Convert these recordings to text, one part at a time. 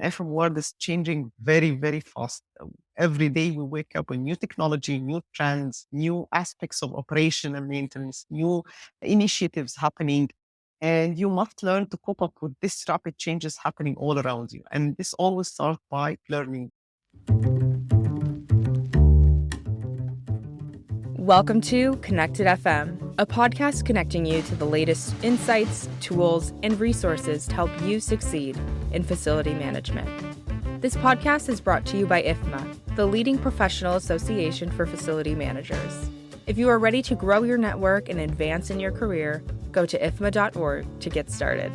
FM world is changing very, very fast. Every day we wake up with new technology, new trends, new aspects of operation and maintenance, new initiatives happening. And you must learn to cope up with this rapid changes happening all around you. And this always starts by learning. Welcome to Connected FM, a podcast connecting you to the latest insights, tools, and resources to help you succeed in facility management. This podcast is brought to you by IFMA, the leading professional association for facility managers. If you are ready to grow your network and advance in your career, go to ifma.org to get started.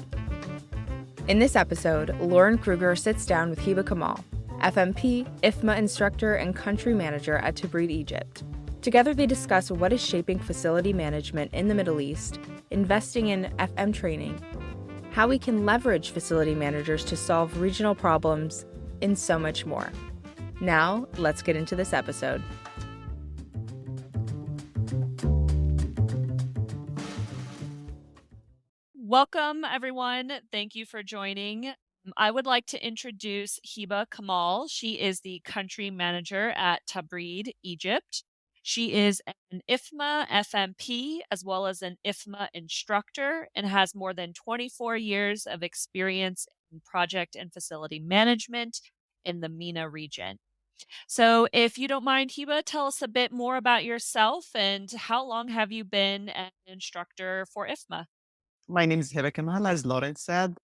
In this episode, Lauren Kruger sits down with Heba Kamal, FMP, IFMA Instructor, and Country Manager at Tabreed Egypt. Together, they discuss what is shaping facility management in the Middle East, investing in FM training, how we can leverage facility managers to solve regional problems, and so much more. Now, let's get into this episode. Welcome, everyone. Thank you for joining. I would like to introduce Heba Kamal. She is the country manager at Tabreed Egypt. She is an IFMA FMP as well as an IFMA instructor and has more than 24 years of experience in project and facility management in the MENA region. So, if you don't mind, Heba, tell us a bit more about yourself and how long have you been an instructor for IFMA? My name is Heba Kamal, as Lauren said,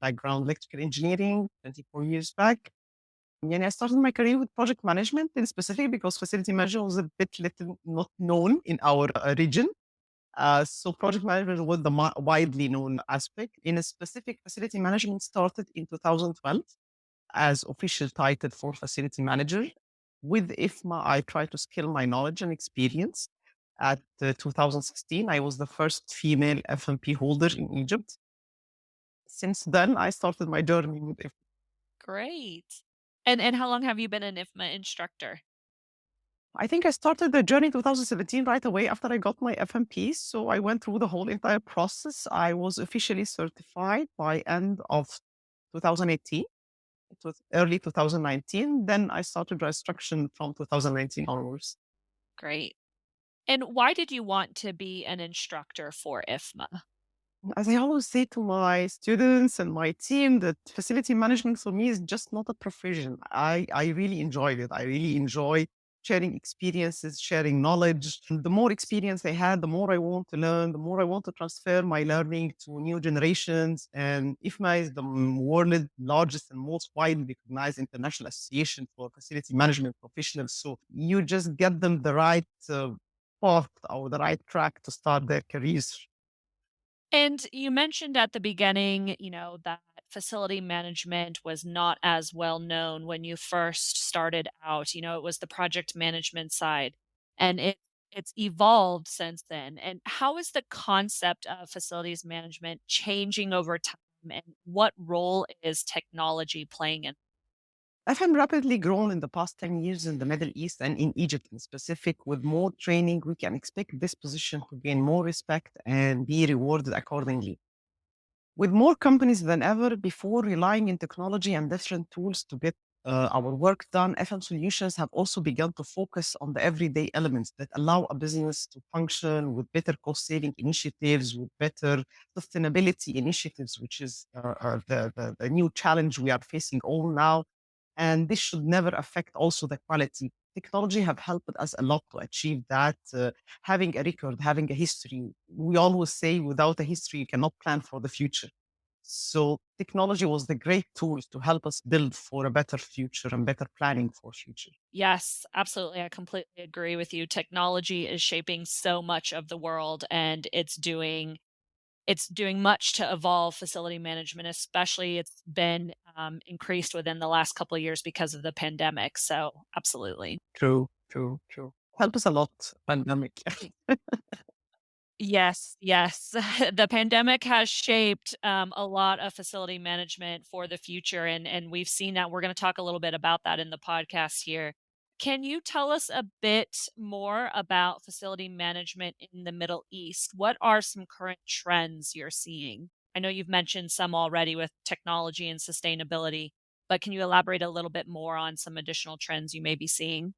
background electrical engineering, 24 years back. I started my career with project management in specific because facility management was a bit little not known in our region. So project management was the widely known aspect. In a specific, facility management started in 2012 as official title for facility manager. With IFMA, I tried to scale my knowledge and experience. At 2016, I was the first female FMP holder in Egypt. Since then, I started my journey with IFMA. Great. And how long have you been an IFMA instructor? I think I started the journey 2017 right away after I got my FMP. So I went through the whole entire process. I was officially certified by end of 2018. It was early 2019. Then I started instruction from 2019 onwards. Great. And why did you want to be an instructor for IFMA? As I always say to my students and my team, that facility management for me is just not a profession. I really enjoyed it. I really enjoy sharing experiences, sharing knowledge. And the more experience I had, the more I want to learn, the more I want to transfer my learning to new generations. And IFMA is the world's largest and most widely recognized international association for facility management professionals. So you just get them the right path or the right track to start their careers. And you mentioned at the beginning, that facility management was not as well known when you first started out. It was the project management side, and it's evolved since then. And how is the concept of facilities management changing over time, and what role is technology playing in? FM rapidly grown in the past 10 years in the Middle East and in Egypt in specific. With more training, we can expect this position to gain more respect and be rewarded accordingly. With more companies than ever before relying on technology and different tools to get our work done, FM solutions have also begun to focus on the everyday elements that allow a business to function with better cost saving initiatives, with better sustainability initiatives, which is the new challenge we are facing all now. And this should never affect also the quality. Technology have helped us a lot to achieve that. Having a record, having a history. We always say without a history, you cannot plan for the future. So technology was the great tool to help us build for a better future and better planning for future. Yes, absolutely. I completely agree with you. Technology is shaping so much of the world, and it's doing much to evolve facility management, especially it's been increased within the last couple of years because of the pandemic. So, absolutely. True, true, true. Help us a lot, pandemic. Yes, yes. The pandemic has shaped a lot of facility management for the future, and we've seen that. We're going to talk a little bit about that in the podcast here. Can you tell us a bit more about facility management in the Middle East? What are some current trends you're seeing? I know you've mentioned some already with technology and sustainability. but can you elaborate a little bit more on some additional trends you may be seeing?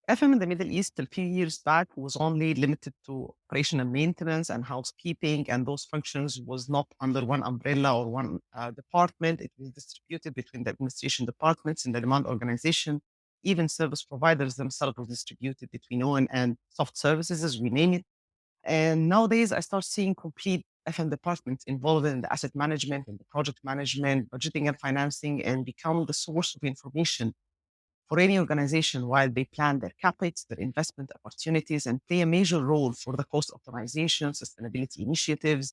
FM in the Middle East a few years back was only limited to operational maintenance and housekeeping, and those functions was not under one umbrella or one department. It was distributed between the administration departments in the demand organization. Even service providers themselves were distributed between ON and soft services, as we name it. And nowadays, I start seeing complete FM departments involved in the asset management and the project management, budgeting and financing, and become the source of information for any organization while they plan their capex, their investment opportunities, and play a major role for the cost optimization, sustainability initiatives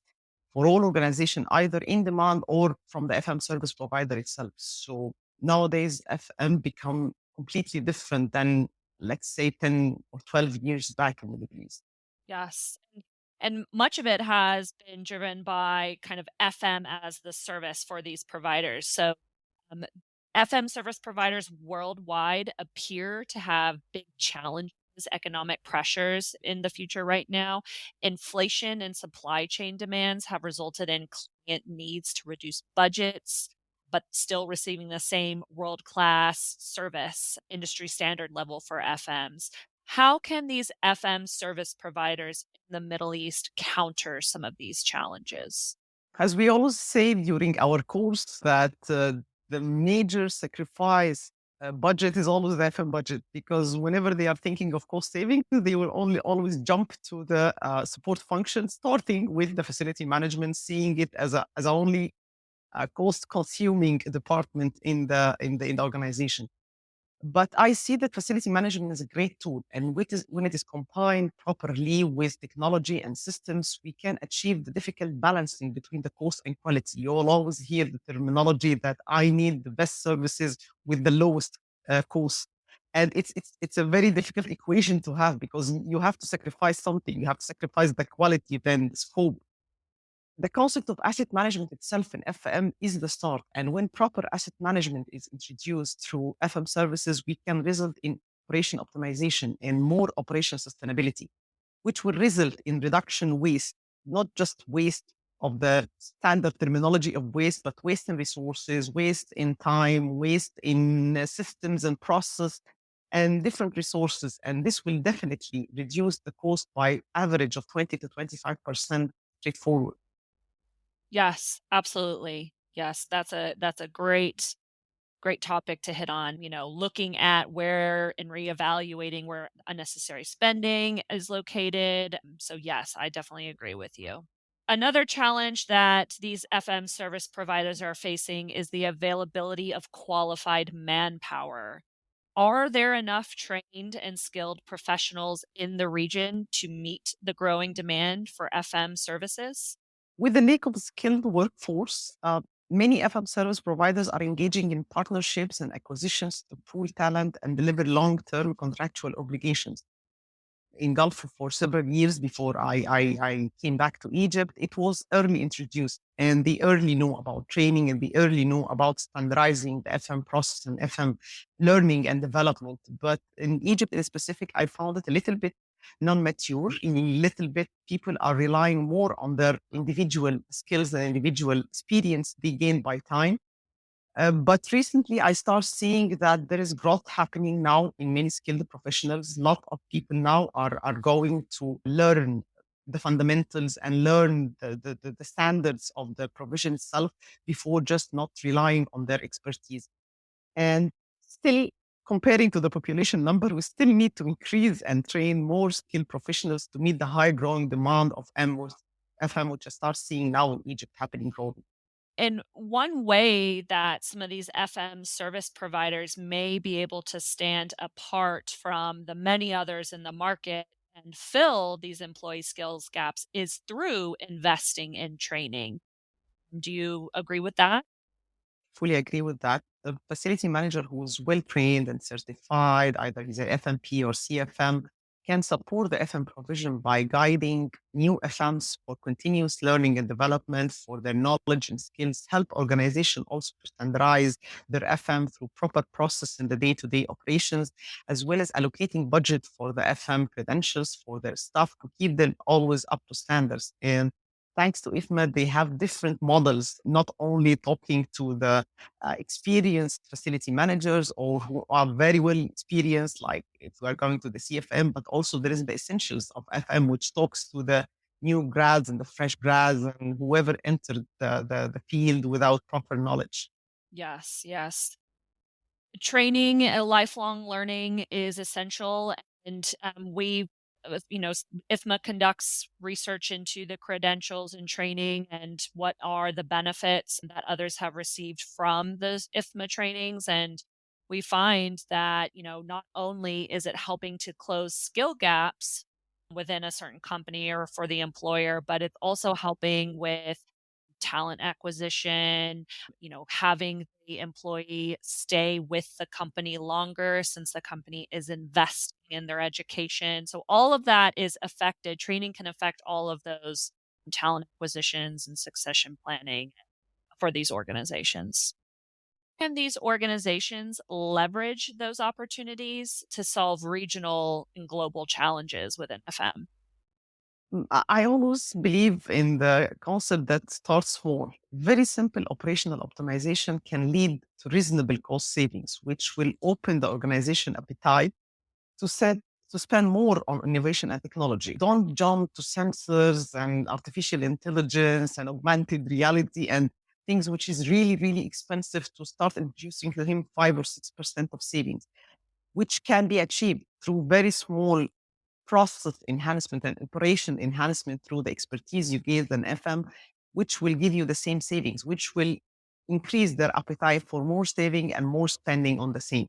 for all organizations, either in demand or from the FM service provider itself. So nowadays, FM become completely different than, let's say, 10 or 12 years back in the Middle East. Yes. And much of it has been driven by kind of FM as the service for these providers. So Um, FM service providers worldwide appear to have big challenges, economic pressures in the future right now. Inflation and supply chain demands have resulted in client needs to reduce budgets, but still receiving the same world class service, industry standard level for FMs. How can these FM service providers in the Middle East counter some of these challenges? As we always say during our course, that the major sacrifice budget is always the FM budget, because whenever they are thinking of cost saving, they will only always jump to the support function, starting with the facility management, seeing it as a only cost consuming department in the organization. But I see that facility management is a great tool, and when it is combined properly with technology and systems, we can achieve the difficult balancing between the cost and quality. You will always hear the terminology that I need the best services with the lowest cost, and it's a very difficult equation to have, because you have to sacrifice something. You have to sacrifice the quality, then the scope. The concept of asset management itself in FM is the start. And when proper asset management is introduced through FM services, we can result in operation optimization and more operation sustainability, which will result in reduction waste, not just waste of the standard terminology of waste, but waste in resources, waste in time, waste in systems and process and different resources. And this will definitely reduce the cost by average of 20 to 25% straightforward. Yes, absolutely. Yes, that's a great topic to hit on, looking at where and reevaluating where unnecessary spending is located. So yes, I definitely agree with you. Another challenge that these FM service providers are facing is the availability of qualified manpower. Are there enough trained and skilled professionals in the region to meet the growing demand for FM services? With the lack of skilled workforce, many FM service providers are engaging in partnerships and acquisitions to pool talent and deliver long term contractual obligations. In Gulf for several years before I came back to Egypt, it was early introduced, and they early know about training, and they early know about standardizing the FM process and FM learning and development. But in Egypt in specific, I found it a little bit non-mature. In a little bit, people are relying more on their individual skills and individual experience they gain by time. But recently, I start seeing that there is growth happening now in many skilled professionals. A lot of people now are going to learn the fundamentals and learn the standards of the provision itself before just not relying on their expertise. And still, comparing to the population number, we still need to increase and train more skilled professionals to meet the high growing demand of FM, which I start seeing now in Egypt happening growing. And one way that some of these FM service providers may be able to stand apart from the many others in the market and fill these employee skills gaps is through investing in training. Do you agree with that? Fully agree with that. A facility manager who's well trained and certified, either he's an FMP or CFM, can support the FM provision by guiding new FMs for continuous learning and development for their knowledge and skills, help organization also to standardize their FM through proper process in the day-to-day operations, as well as allocating budget for the FM credentials for their staff to keep them always up to standards. And thanks to IFMA, they have different models, not only talking to the experienced facility managers or who are very well experienced, like if we're going to the CFM, but also there is the essentials of FM, which talks to the new grads and the fresh grads and whoever entered the field without proper knowledge. Yes, yes. Training, lifelong learning is essential, and IFMA conducts research into the credentials and training and what are the benefits that others have received from those IFMA trainings. And we find that, not only is it helping to close skill gaps within a certain company or for the employer, but it's also helping with talent acquisition, having the employee stay with the company longer since the company is investing in their education. So all of that is affected. Training can affect all of those talent acquisitions and succession planning for these organizations. Can these organizations leverage those opportunities to solve regional and global challenges within FM? I always believe in the concept that starts small. Very simple operational optimization can lead to reasonable cost savings, which will open the organization appetite to set to spend more on innovation and technology. Don't jump to sensors and artificial intelligence and augmented reality and things which is really, really expensive to start introducing to him 5 or 6% of savings, which can be achieved through very small process enhancement and operation enhancement through the expertise you gave an FM, which will give you the same savings, which will increase their appetite for more saving and more spending on the same.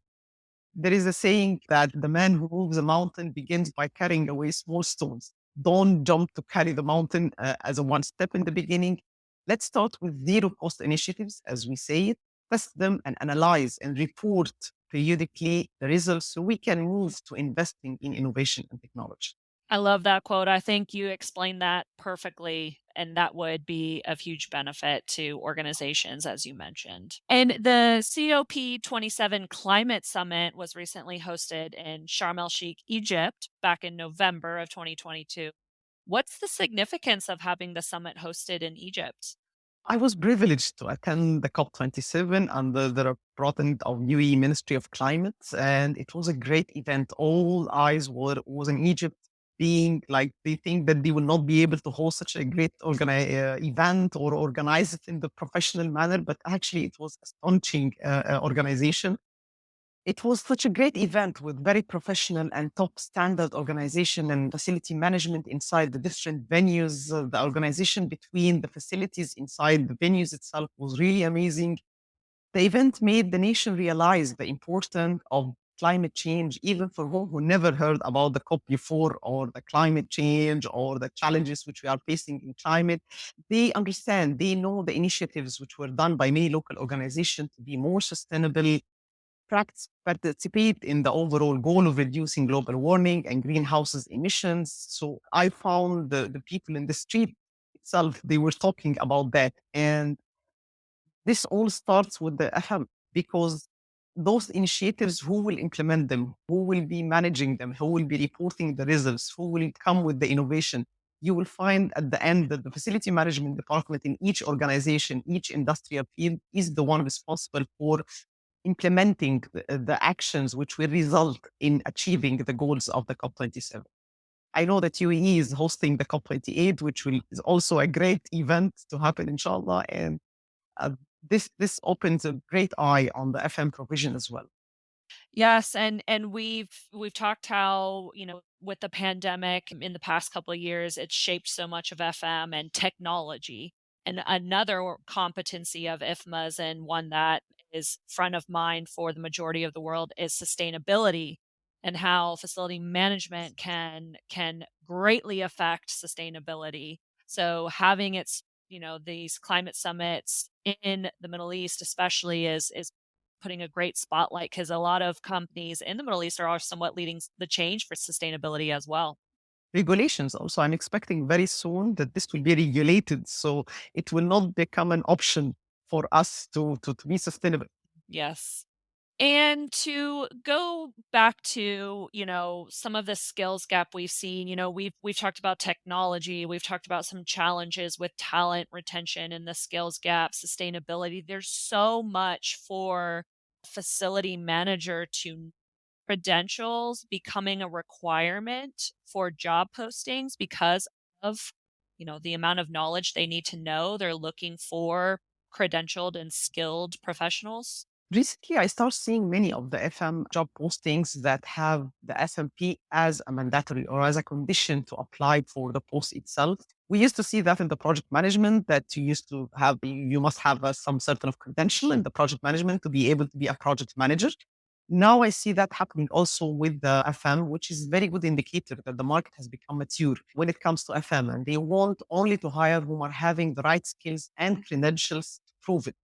There is a saying that the man who moves a mountain begins by carrying away small stones. Don't jump to carry the mountain as a one step in the beginning. Let's start with zero cost initiatives, as we say it, test them and analyze and report periodically the results so we can move to investing in innovation and technology. I love that quote. I think you explained that perfectly, and that would be of huge benefit to organizations, as you mentioned. And the COP27 Climate Summit was recently hosted in Sharm el Sheikh, Egypt, back in November of 2022. What's the significance of having the summit hosted in Egypt? I was privileged to attend the COP27 under the representative of UAE Ministry of Climate, and it was a great event. All eyes was in Egypt, being like they think that they will not be able to host such a great event or organize it in the professional manner, but actually it was astonishing organization. It was such a great event with very professional and top standard organization and facility management inside the different venues. The organization between the facilities inside the venues itself was really amazing. The event made the nation realize the importance of climate change, even for who never heard about the COP before or the climate change or the challenges which we are facing in climate. They understand, they know the initiatives which were done by many local organizations to be more sustainable, participate in the overall goal of reducing global warming and greenhouses emissions. So I found the people in the street itself, they were talking about that. And this all starts with the FM because those initiatives, who will implement them, who will be managing them, who will be reporting the results, who will come with the innovation. You will find at the end that the facility management department in each organization, each industrial field is the one responsible for implementing the actions which will result in achieving the goals of the COP27. I know that UAE is hosting the COP28, which is also a great event to happen, inshallah. And uh, this opens a great eye on the FM provision as well. Yes, and we've talked how, with the pandemic in the past couple of years, it's shaped so much of FM and technology. And another competency of IFMA's, and one that is front of mind for the majority of the world, is sustainability, and how facility management can greatly affect sustainability. So having these climate summits in the Middle East especially is putting a great spotlight, because a lot of companies in the Middle East are somewhat leading the change for sustainability as well. Regulations also, I'm expecting very soon that this will be regulated. So it will not become an option for us to be sustainable. Yes. And to go back to, some of the skills gap we've seen, we've talked about technology, we've talked about some challenges with talent retention and the skills gap, sustainability. There's so much for facility manager to credentials becoming a requirement for job postings because of, the amount of knowledge they need to know. They're looking for credentialed and skilled professionals. Recently, I start seeing many of the FM job postings that have the FMP as a mandatory or as a condition to apply for the post itself. We used to see that in the project management, that you used to have, you must have some certain of credential in the project management to be able to be a project manager. Now I see that happening also with the FM, which is very good indicator that the market has become mature when it comes to FM, and they want only to hire whom are having the right skills and credentials to prove it.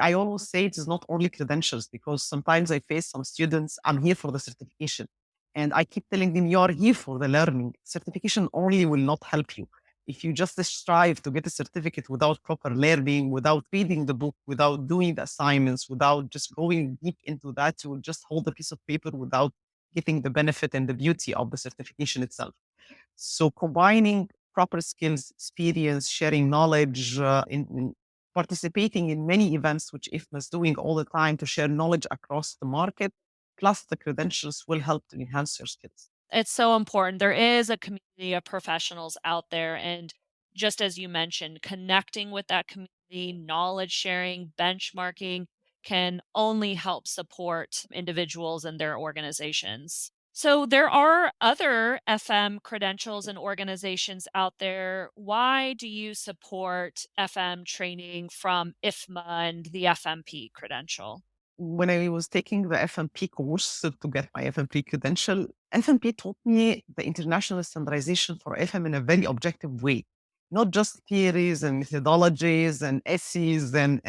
I always say it is not only credentials, because sometimes I face some students, I'm here for the certification. And I keep telling them, you are here for the learning. Certification only will not help you. If you just strive to get a certificate without proper learning, without reading the book, without doing the assignments, without just going deep into that, you will just hold a piece of paper without getting the benefit and the beauty of the certification itself. So combining proper skills, experience, sharing knowledge, in participating in many events, which IFMA is doing all the time to share knowledge across the market, plus the credentials will help to enhance your skills. It's so important. There is a community of professionals out there. And just as you mentioned, connecting with that community, knowledge sharing, benchmarking can only help support individuals and their organizations. So there are other FM credentials and organizations out there. Why do you support FM training from IFMA and the FMP credential? When I was taking the FMP course to get my FMP credential, FMP taught me the international standardization for FM in a very objective way, not just theories and methodologies and essays and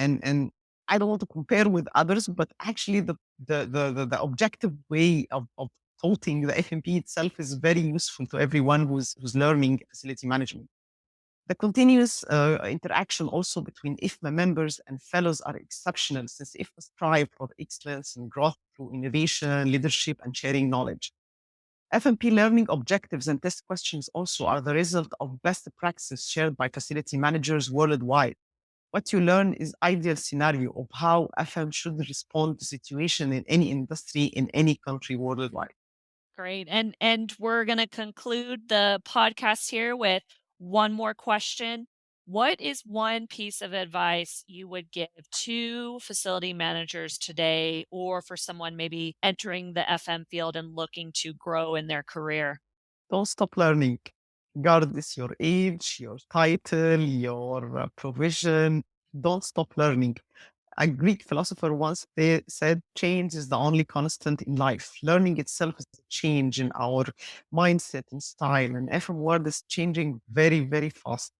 I don't want to compare with others, but actually the objective way of taught the FMP itself is very useful to everyone who's learning facility management. The continuous interaction also between IFMA members and fellows are exceptional, since IFMA strive for excellence and growth through innovation, leadership, and sharing knowledge. FMP learning objectives and test questions also are the result of best practices shared by facility managers worldwide. What you learn is ideal scenario of how FM should respond to situation in any industry in any country worldwide. Great. And we're going to conclude the podcast here with one more question. What is one piece of advice you would give to facility managers today, or for someone maybe entering the FM field and looking to grow in their career? Don't stop learning. Regardless your age, your title, your provision, don't stop learning. A Greek philosopher once they said, change is the only constant in life. Learning itself is a change in our mindset and style. And every world is changing very, very fast.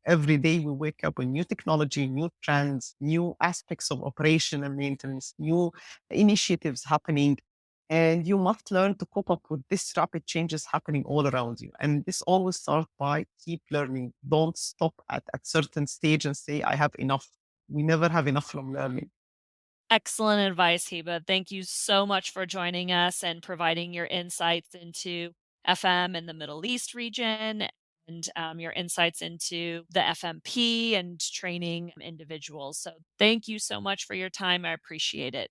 Every day we wake up with new technology, new trends, new aspects of operation and maintenance, new initiatives happening. And you must learn to cope up with this rapid changes happening all around you. And this always starts by keep learning. Don't stop at certain stage and say, I have enough. We never have enough from learning. Excellent advice, Heba. Thank you so much for joining us and providing your insights into FM in the Middle East region and your insights into the FMP and training individuals. So, thank you so much for your time. I appreciate it.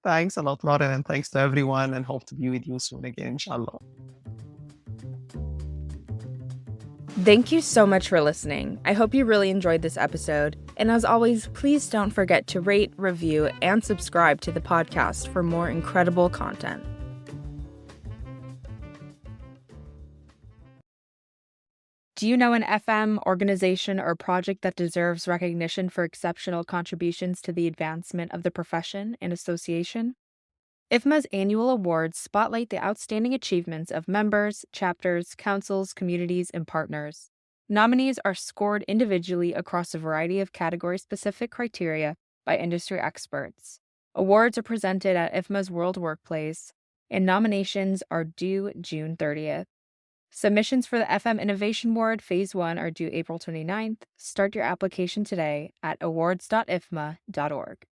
Thanks a lot, Lauren, and thanks to everyone, and hope to be with you soon again, inshallah. Thank you so much for listening. I hope you really enjoyed this episode. And as always, please don't forget to rate, review, and subscribe to the podcast for more incredible content. Do you know an FM, organization, or project that deserves recognition for exceptional contributions to the advancement of the profession and association? IFMA's annual awards spotlight the outstanding achievements of members, chapters, councils, communities, and partners. Nominees are scored individually across a variety of category-specific criteria by industry experts. Awards are presented at IFMA's World Workplace, and nominations are due June 30th. Submissions for the FM Innovation Award Phase 1 are due April 29th. Start your application today at awards.ifma.org.